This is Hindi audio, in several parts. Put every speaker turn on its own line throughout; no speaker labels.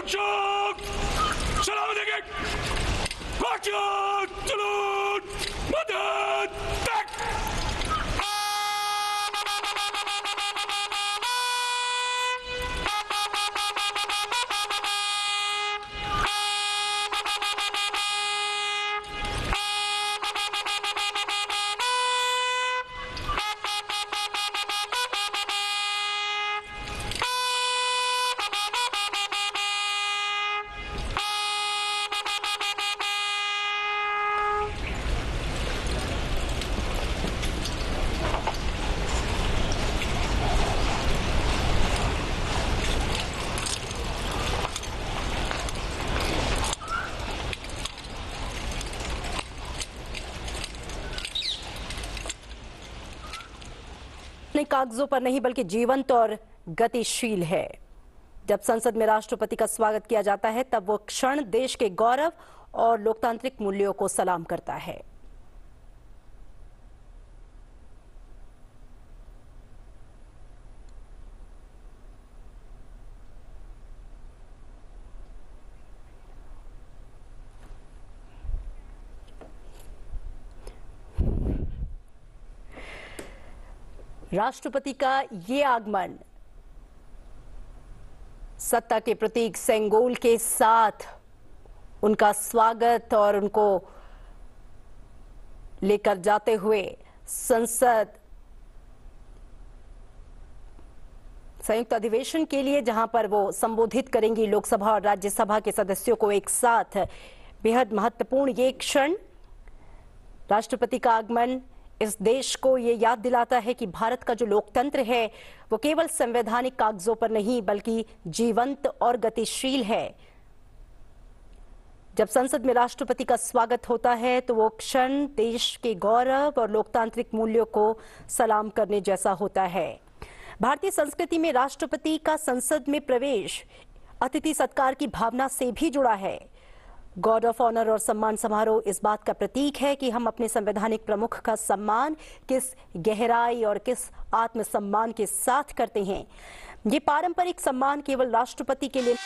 Action! Selamun aleyküm! Action! Salud! Madad! Tak!
कागजों पर नहीं बल्कि जीवंत और गतिशील है। जब संसद में राष्ट्रपति का स्वागत किया जाता है तब वो क्षण देश के गौरव और लोकतांत्रिक मूल्यों को सलाम करता है। राष्ट्रपति का ये आगमन सत्ता के प्रतीक सेंगोल के साथ उनका स्वागत और उनको लेकर जाते हुए संसद संयुक्त अधिवेशन के लिए जहां पर वो संबोधित करेंगी लोकसभा और राज्यसभा के सदस्यों को एक साथ। बेहद महत्वपूर्ण ये क्षण, राष्ट्रपति का आगमन इस देश को ये याद दिलाता है कि भारत का जो लोकतंत्र है वो केवल संवैधानिक कागजों पर नहीं बल्कि जीवंत और गतिशील है। जब संसद में राष्ट्रपति का स्वागत होता है तो वो क्षण देश के गौरव और लोकतांत्रिक मूल्यों को सलाम करने जैसा होता है। भारतीय संस्कृति में राष्ट्रपति का संसद में प्रवेश अतिथि सत्कार की भावना से भी जुड़ा है। गार्ड ऑफ ऑनर और सम्मान समारोह इस बात का प्रतीक है कि हम अपने संवैधानिक प्रमुख का सम्मान किस गहराई और किस आत्मसम्मान के साथ करते हैं। ये पारंपरिक सम्मान केवल राष्ट्रपति के लिए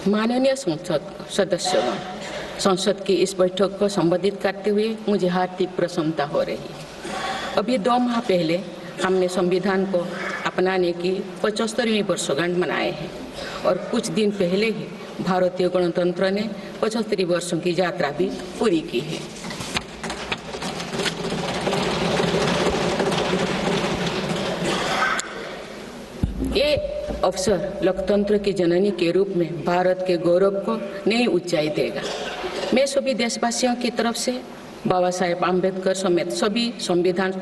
माननीय संसद सदस्यगण, संसद की इस बैठक को संबोधित करते हुए मुझे हार्दिक प्रसन्नता हो रही है। अभी 2 माह पहले हमने संविधान को अपनाने की 75वीं वर्षगांठ मनाए हैं और कुछ दिन पहले ही भारतीय गणतंत्र ने 75 वर्षों की यात्रा भी पूरी की है। ये अवसर लोकतंत्र की जननी के रूप में भारत के गौरव को नई ऊंचाई देगा। मैं सभी देशवासियों की तरफ से बाबा साहेब आम्बेडकर समेत सभी संविधान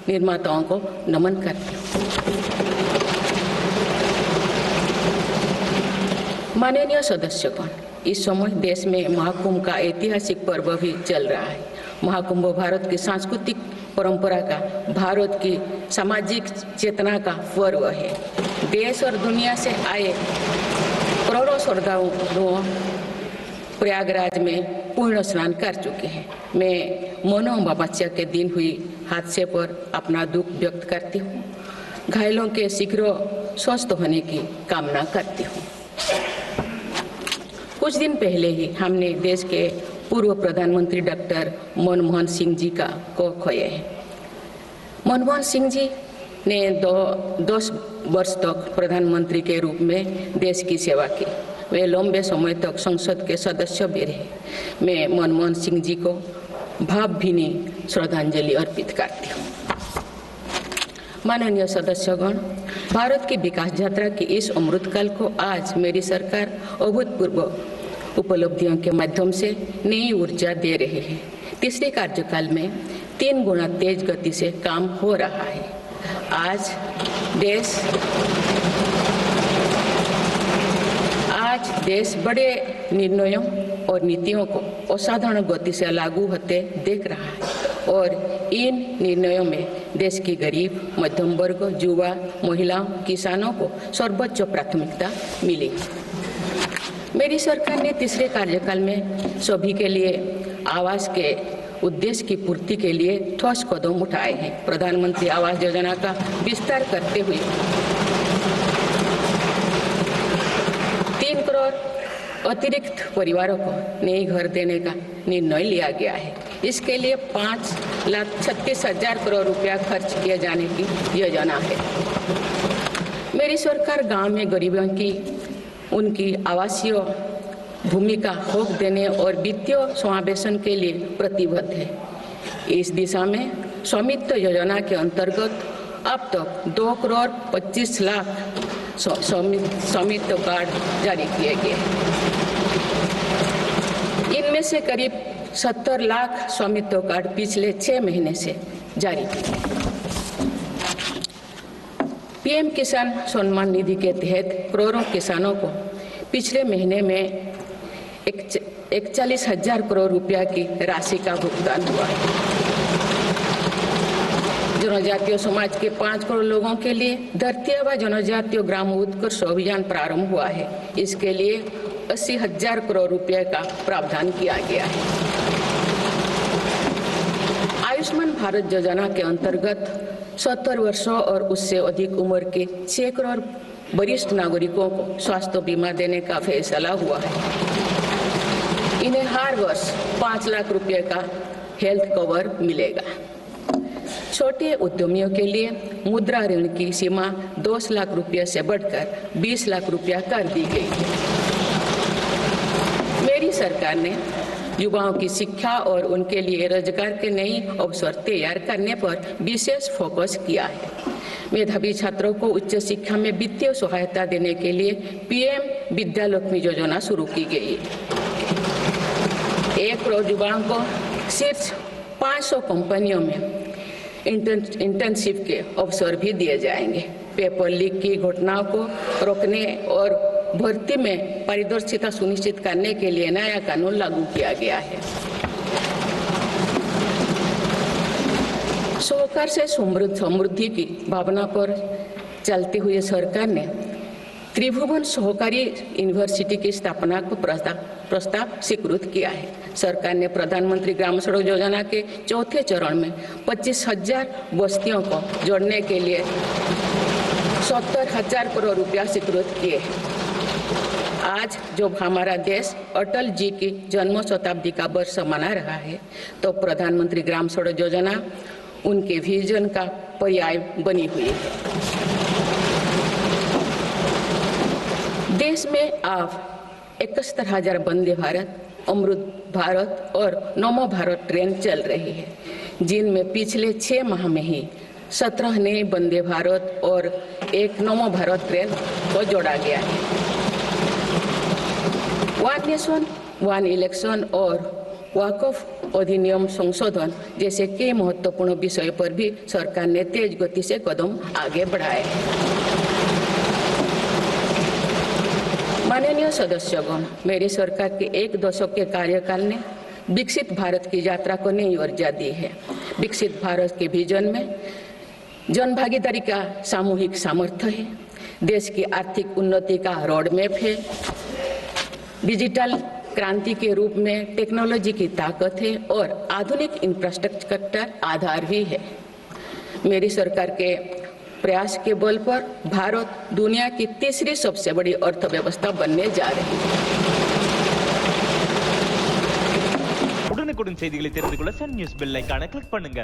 निर्माताओं को नमन करती हूँ। माननीय सदस्यगण, इस समय देश में महाकुंभ का ऐतिहासिक पर्व भी चल रहा है। महाकुंभ भारत की सांस्कृतिक परंपरा का, भारत की सामाजिक चेतना का पर्व है। देश और दुनिया से आए करोड़ों श्रद्धालुओं प्रयागराज में पूर्ण स्नान कर चुके हैं। मैं मोनो अमावस्या के दिन हुई हादसे पर अपना दुख व्यक्त करती हूँ। घायलों के शीघ्र स्वस्थ होने की कामना करती हूँ। कुछ दिन पहले ही हमने देश के पूर्व प्रधानमंत्री डॉक्टर मनमोहन सिंह जी को खोए हैं। मनमोहन सिंह जी ने 10 वर्ष तक प्रधानमंत्री के रूप में देश की सेवा की। वे लंबे समय तक संसद के सदस्य भी रहे। मैं मनमोहन सिंह जी को भावभीनी श्रद्धांजलि अर्पित करती हूँ। माननीय सदस्यगण, भारत की विकास यात्रा की इस अमृतकाल को आज मेरी सरकार अभूतपूर्व उपलब्धियों के माध्यम से नई ऊर्जा दे रही है। तीसरे कार्यकाल में 3 गुना तेज गति से काम हो रहा है। आज देश बड़े निर्णयों और नीतियों को असाधारण गति से लागू होते देख रहा है और इन निर्णयों में देश की गरीब, मध्यम वर्ग, युवा, महिलाओं, किसानों को सर्वोच्च प्राथमिकता मिली। मेरी सरकार ने तीसरे कार्यकाल में सभी के लिए आवास के उद्देश्य की पूर्ति के लिए ठोस कदम उठाए हैं। प्रधानमंत्री आवास योजना का विस्तार करते हुए 3 करोड़ अतिरिक्त परिवारों को नए घर देने का निर्णय लिया गया है। इसके लिए 5,36,000 करोड़ रुपया खर्च किए जाने की योजना है। मेरी सरकार गांव में गरीबों की उनकी आवासीय भूमि का हक देने और वित्तीय समावेशन के लिए प्रतिबद्ध है। इस दिशा में स्वामित्व योजना के अंतर्गत अब तक 2 करोड़ 25 लाख स्वामित्व कार्ड जारी किए गए। इनमें से करीब 70 लाख स्वामित्व कार्ड पिछले 6 महीने से जारी किए। पीएम किसान सम्मान निधि के तहत करोड़ों किसानों को पिछले महीने में 41,000 करोड़ रुपया की राशि का भुगतान हुआ है। जनजातीय समाज के 5 करोड़ लोगों के लिए धरती आबा जनजातीय ग्राम उत्कर्ष अभियान प्रारंभ हुआ है। इसके लिए 80,000 करोड़ रुपये का प्रावधान किया गया है। आयुष्मान भारत योजना के अंतर्गत 70 वर्षों और उससे अधिक उम्र के 6 करोड़ वरिष्ठ नागरिकों को स्वास्थ्य बीमा देने का फैसला हुआ है। इन्हें हर वर्ष 5 लाख रुपए का हेल्थ कवर मिलेगा। छोटे उद्यमियों के लिए मुद्रा ऋण की सीमा 10 लाख रुपए से बढ़कर 20 लाख रुपया कर दी गई है। मेरी सरकार ने युवाओं की शिक्षा और उनके लिए रोजगार के नए अवसर तैयार करने पर विशेष फोकस किया है। मेधावी छात्रों को उच्च शिक्षा में वित्तीय सहायता देने के लिए पीएम विद्यालक्ष्मी योजना शुरू की गई है। 1 करोड़ युवाओं को शीर्ष 500 कंपनियों में इंटर्नशिप के अवसर भी दिए जाएंगे। पेपर लीक की घटनाओं को रोकने और भर्ती में पारदर्शिता सुनिश्चित करने के लिए नया कानून लागू किया गया है। सहकार से समृद्धि की भावना पर चलते हुए सरकार ने त्रिभुवन सहकारी यूनिवर्सिटी की स्थापना को प्रस्ताव स्वीकृत किया है। सरकार ने प्रधानमंत्री ग्राम सड़क योजना के 4थे चरण में 25,000 बस्तियों को जोड़ने के लिए 70,000 करोड़ रुपया स्वीकृत किए हैं। आज जब हमारा देश अटल जी की जन्म शताब्दी का वर्ष मना रहा है, तो प्रधानमंत्री ग्राम सड़क योजना उनके विजन का पर्याय बनी हुई है। देश में अब 71,000 वंदे भारत, अमृत भारत और नमो भारत ट्रेन चल रही है, जिनमें पिछले 6 माह में ही 17 नए वंदे भारत और एक नमो भारत ट्रेन को जोड़ा गया है। वन नेशन वन इलेक्शन और वक्फ अधिनियम संशोधन जैसे कई महत्वपूर्ण विषय पर भी सरकार ने तेज गति से कदम आगे बढ़ाए हैं। माननीय सदस्यगण, मेरी सरकार के 1 दशक के कार्यकाल ने विकसित भारत की यात्रा को नई ऊर्जा दी है। विकसित भारत के विजन में जन भागीदारी का सामूहिक सामर्थ्य है, देश की आर्थिक उन्नति का रोड मैप है, डिजिटल क्रांति के रूप में टेक्नोलॉजी की ताकत है और आधुनिक इंफ्रास्ट्रक्चर आधार भी है। मेरी सरकार के प्रयास के बल पर भारत दुनिया की तीसरी सबसे बड़ी अर्थव्यवस्था बनने जा रही है।
உடனுக்குடன் செய்திகளை தெரிந்து கொள்ள சன் நியூஸ் பெல் ஐகானை கிளிக் பண்ணுங்க।